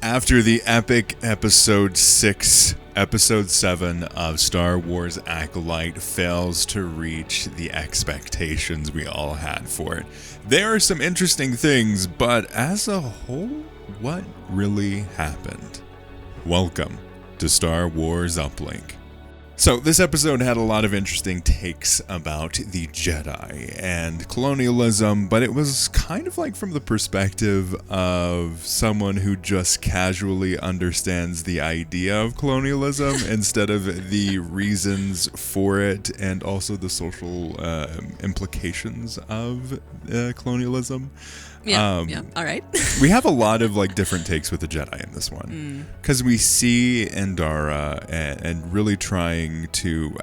After the epic Episode 6, Episode 7 of Star Wars Acolyte fails to reach the expectations we all had for it, there are some interesting things, but as a whole, what really happened? Welcome to Star Wars Uplink. So this episode had a lot of interesting takes about the Jedi and colonialism, but it was kind of like from the perspective of someone who just casually understands the idea of colonialism instead of the reasons for it and also the social implications of colonialism. Yeah, all right. We have a lot of different takes with the Jedi in this one, because we see Endara and really trying to.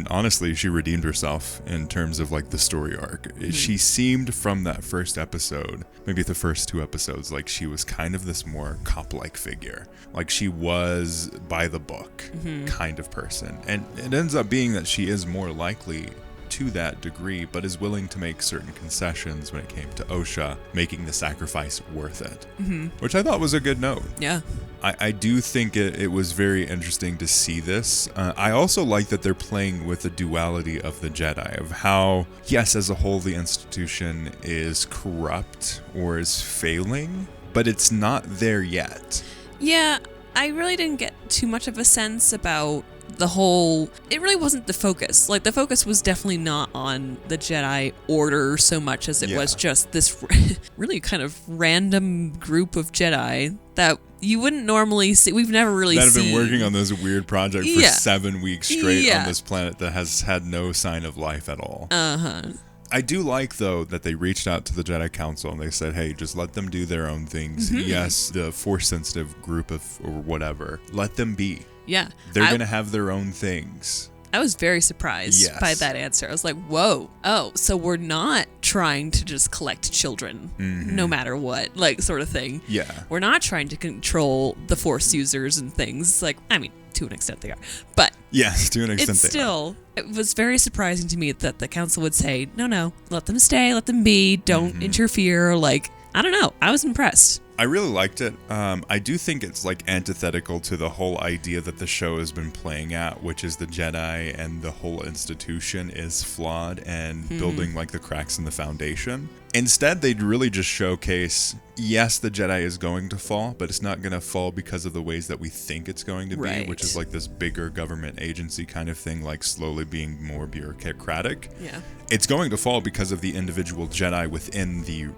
Honestly, she redeemed herself in terms of the story arc. Mm-hmm. She seemed from that first episode, maybe the first two episodes, like she was kind of this more cop-like figure, like she was by the book kind of person, and it ends up being that she is more likely to that degree, but is willing to make certain concessions when it came to Osha, making the sacrifice worth it, which I thought was a good note. Yeah. I do think it was very interesting to see this. I also like that they're playing with the duality of the Jedi, of how, yes, as a whole, the institution is corrupt or is failing, but it's not there yet. Yeah, I really didn't get too much of a sense about the whole. It really wasn't the focus. The focus was definitely not on the Jedi Order so much as it was just this really kind of random group of Jedi that you wouldn't normally see. We've never really seen. That have been working on this weird project for 7 weeks straight on this planet that has had no sign of life at all. I do like, though, that they reached out to the Jedi Council and they said, hey, just let them do their own things. Yes, the Force-sensitive group or whatever, let them be. Yeah. They're going to have their own things. I was very surprised by that answer. I was like, whoa. Oh, so we're not trying to just collect children no matter what, sort of thing. Yeah. We're not trying to control the Force users and things. To an extent they are. But yes, to an extent it was very surprising to me that the council would say, no, let them stay, let them be, don't interfere. I don't know. I was impressed. I really liked it. I do think it's antithetical to the whole idea that the show has been playing at, which is the Jedi and the whole institution is flawed and building the cracks in the foundation. Instead, they'd really just showcase, yes, the Jedi is going to fall, but it's not going to fall because of the ways that we think it's going to be, which is this bigger government agency kind of thing, slowly being more bureaucratic. Yeah. It's going to fall because of the individual Jedi within the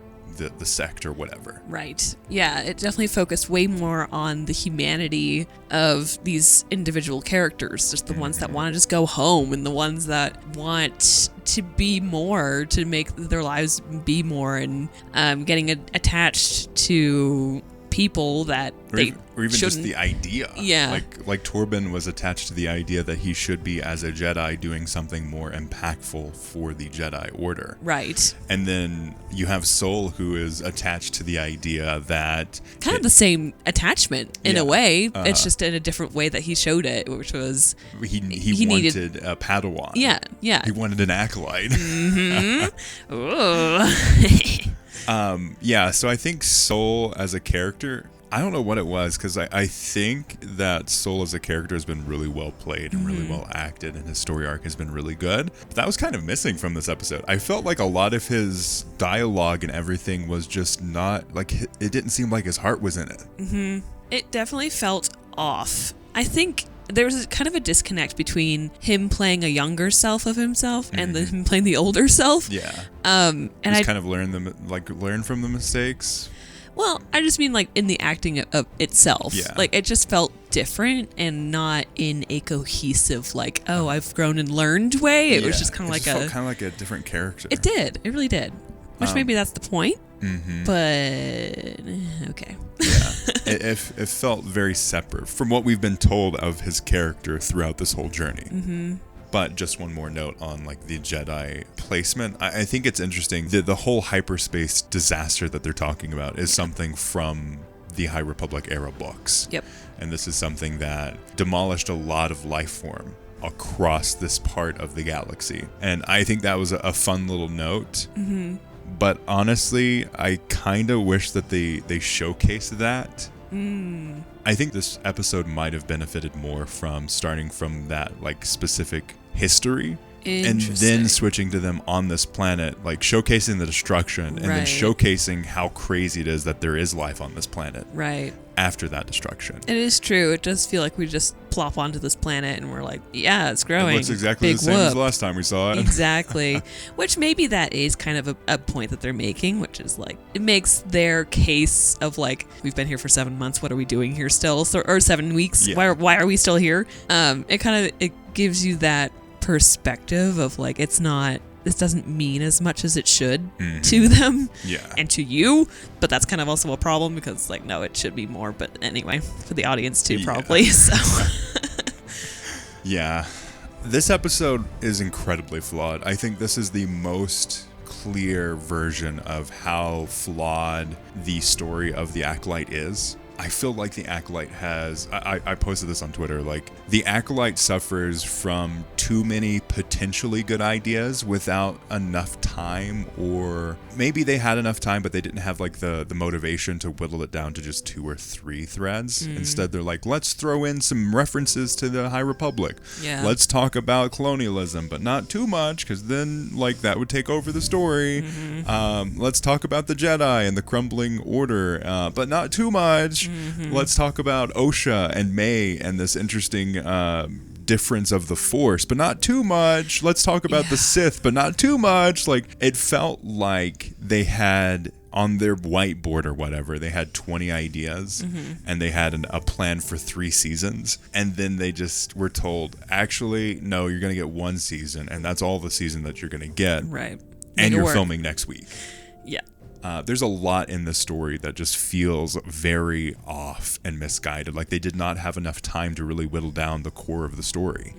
sect or whatever. Right. Yeah, it definitely focused way more on the humanity of these individual characters, just the ones that want to just go home and the ones that want to be more, to make their lives be more, and getting attached to people that or even shouldn't. Just the idea. Yeah. Like Torben was attached to the idea that he should be, as a Jedi, doing something more impactful for the Jedi Order. Right. And then you have Sol, who is attached to the idea that kind of the same attachment in a way. It's just in a different way that he showed it, which was he wanted a Padawan. Yeah. He wanted an acolyte. So I think Sol as a character, I don't know what it was, because I think that Sol as a character has been really well played and really well acted, and his story arc has been really good. But that was kind of missing from this episode. I felt like a lot of his dialogue and everything was just not, it didn't seem like his heart was in it. It definitely felt off. I think there was kind of a disconnect between him playing a younger self of himself and him playing the older self. Yeah. And I kind of learn from the mistakes. Well, I just mean in the acting of itself. Yeah. It just felt different and not in a cohesive I've grown and learned way. It was just kind of felt kind of like a different character. It did. It really did. Which maybe that's the point. But okay. Yeah. It felt very separate from what we've been told of his character throughout this whole journey. But just one more note on the Jedi placement. I think it's interesting that the whole hyperspace disaster that they're talking about is something from the High Republic era books. Yep. And this is something that demolished a lot of life form across this part of the galaxy. And I think that was a fun little note. But honestly, I kind of wish that they showcased that I think this episode might have benefited more from starting from that like specific history and then switching to them on this planet, like showcasing the destruction and then showcasing how crazy it is that there is life on this planet. Right. After that destruction. It is true. It does feel like we just plop onto this planet and we're like, yeah, it's growing. It looks exactly the same as the last time we saw it. Exactly. Which maybe that is kind of a point that they're making, which is like, it makes their case of like, we've been here for 7 months. What are we doing here still? Or 7 weeks. Yeah. Why are we still here? It gives you that perspective of like, this doesn't mean as much as it should to them and to you, but that's kind of also a problem because like, no, it should be more, but anyway, for the audience too, probably. So yeah, this episode is incredibly flawed. I think this is the most clear version of how flawed the story of the Acolyte is. I feel like the Acolyte has, I posted this on Twitter, like the Acolyte suffers from too many potentially good ideas without enough time, or maybe they had enough time but they didn't have like the motivation to whittle it down to just 2 or 3 threads. Instead they're like, let's throw in some references to the High Republic. Yeah. Let's talk about colonialism, but not too much because then like that would take over the story. Let's talk about the Jedi and the crumbling order, but not too much. Let's talk about Osha and May and this interesting difference of the Force, but not too much. Let's talk about the Sith, but not too much. Like, it felt like they had on their whiteboard or whatever, they had 20 ideas and they had a plan for 3 seasons. And then they just were told, actually, no, you're going to get 1 season and that's all the season that you're going to get. Right. And you're filming next week. Yeah. There's a lot in the story that just feels very off and misguided. Like they did not have enough time to really whittle down the core of the story.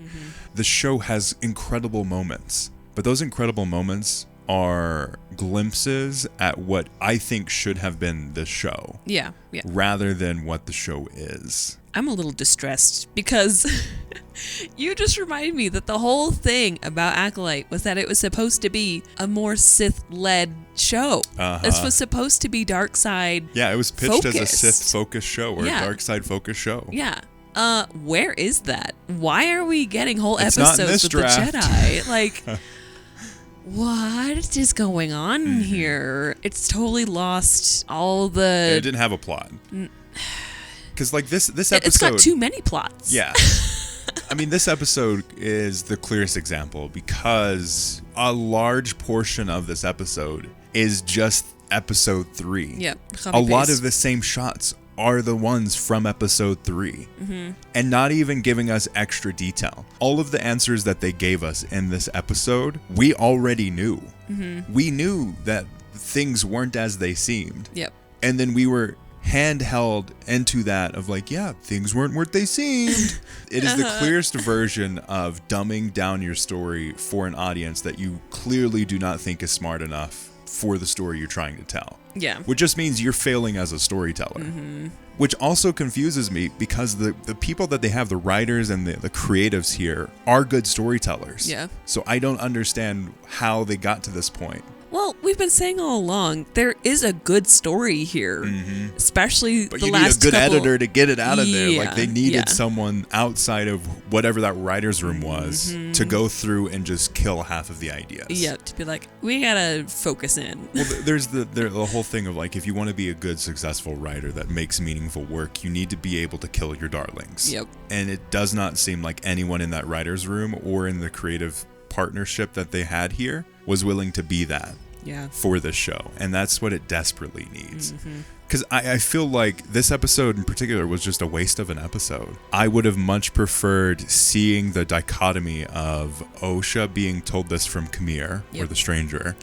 The show has incredible moments, but those incredible moments are glimpses at what I think should have been the show. Yeah. Rather than what the show is. I'm a little distressed because you just reminded me that the whole thing about Acolyte was that it was supposed to be a more Sith-led show. This was supposed to be dark side. Yeah, it was pitched as a Sith-focused show or a dark side-focused show. Yeah. Where is that? Why are we getting whole episodes with the Jedi? Like, what is going on here? It's totally lost all the... And it didn't have a plot. Because like this episode, it's got too many plots. Yeah. I mean, this episode is the clearest example because a large portion of this episode is just episode 3. Yeah. A lot of the same shots are the ones from episode 3 and not even giving us extra detail. All of the answers that they gave us in this episode, we already knew. We knew that things weren't as they seemed. Yep. And then we were handheld into that of like, yeah, things weren't what they seemed. It is the clearest version of dumbing down your story for an audience that you clearly do not think is smart enough for the story you're trying to tell. Yeah. Which just means you're failing as a storyteller. Which also confuses me because the people that they have, the writers and the creatives here, are good storytellers. Yeah. So I don't understand how they got to this point. Well, we've been saying all along, there is a good story here, especially but the you last need a good couple... editor to get it out of there. Like they needed someone outside of whatever that writer's room was to go through and just kill half of the ideas. Yeah, to be like, we gotta focus in. Well, there's the whole thing of like, if you want to be a good, successful writer that makes meaningful work, you need to be able to kill your darlings. Yep. And it does not seem like anyone in that writer's room or in the creative partnership that they had here was willing to be that for this show, and that's what it desperately needs. Because I feel like this episode in particular was just a waste of an episode. I would have much preferred seeing the dichotomy of Osha being told this from Khmer or the stranger,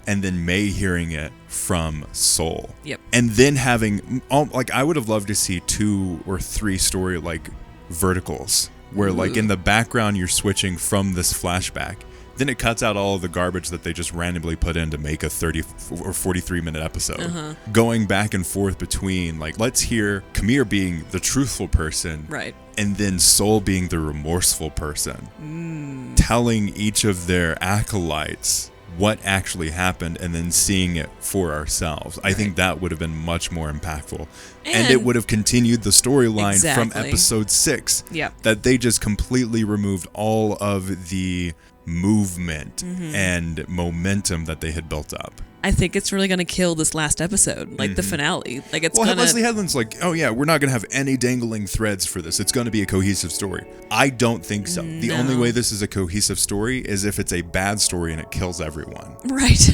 and then May hearing it from Soul, and then having I would have loved to see 2 or 3 story like verticals where like in the background you're switching from this flashback, then it cuts out all of the garbage that they just randomly put in to make a 30 or 43 minute episode, going back and forth between like, let's hear Khmer being the truthful person, right, and then Soul being the remorseful person, telling each of their acolytes what actually happened and then seeing it for ourselves. I think that would have been much more impactful. And it would have continued the storyline from episode 6. That they just completely removed all of the movement and momentum that they had built up. I think it's really going to kill this last episode, like the finale. Like it's gonna... Leslie Headland's like, oh yeah, we're not going to have any dangling threads for this. It's going to be a cohesive story. I don't think so. No. The only way this is a cohesive story is if it's a bad story and it kills everyone. Right.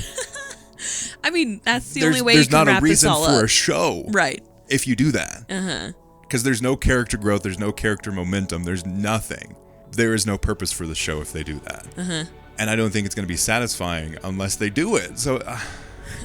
I mean, that's the only way you can wrap this all up. There's not a reason for a show. Right. If you do that. Because there's no character growth, there's no character momentum, there's nothing. There is no purpose for the show if they do that. And I don't think it's going to be satisfying unless they do it. So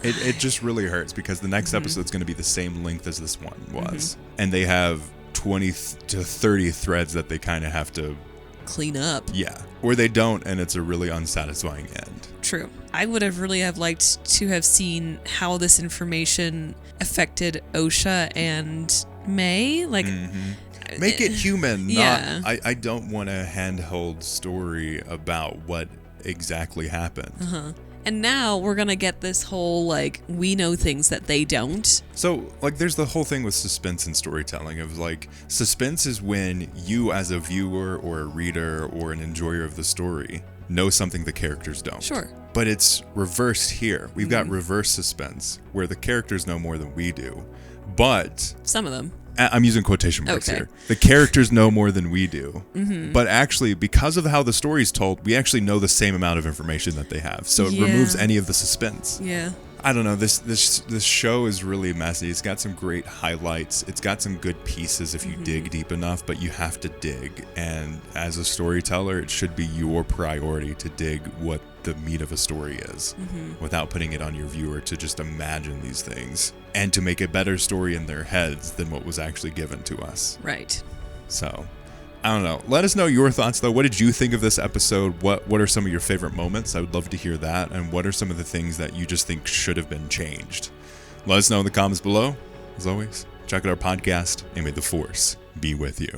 it just really hurts because the next episode's going to be the same length as this one was. And they have 20 to 30 threads that they kind of have to clean up. Yeah. Or they don't, and it's a really unsatisfying end. True. I would have really liked to have seen how this information affected Osha and May. Like... Make it human. Not, I don't want a handheld story about what exactly happened. And now we're going to get this whole, like, we know things that they don't. So, like, there's the whole thing with suspense and storytelling of, like, suspense is when you as a viewer or a reader or an enjoyer of the story know something the characters don't. Sure. But it's reversed here. We've got reverse suspense where the characters know more than we do. But... some of them. I'm using quotation marks here. The characters know more than we do. But actually, because of how the story's told, we actually know the same amount of information that they have. So it removes any of the suspense. Yeah. I don't know. This show is really messy. It's got some great highlights. It's got some good pieces if you dig deep enough, but you have to dig. And as a storyteller, it should be your priority to dig what the meat of a story is without putting it on your viewer to just imagine these things and to make a better story in their heads than what was actually given to us. Right. So, I don't know. Let us know your thoughts, though. What did you think of this episode? What are some of your favorite moments? I would love to hear that. And what are some of the things that you just think should have been changed? Let us know in the comments below. As always, check out our podcast, and may the Force be with you.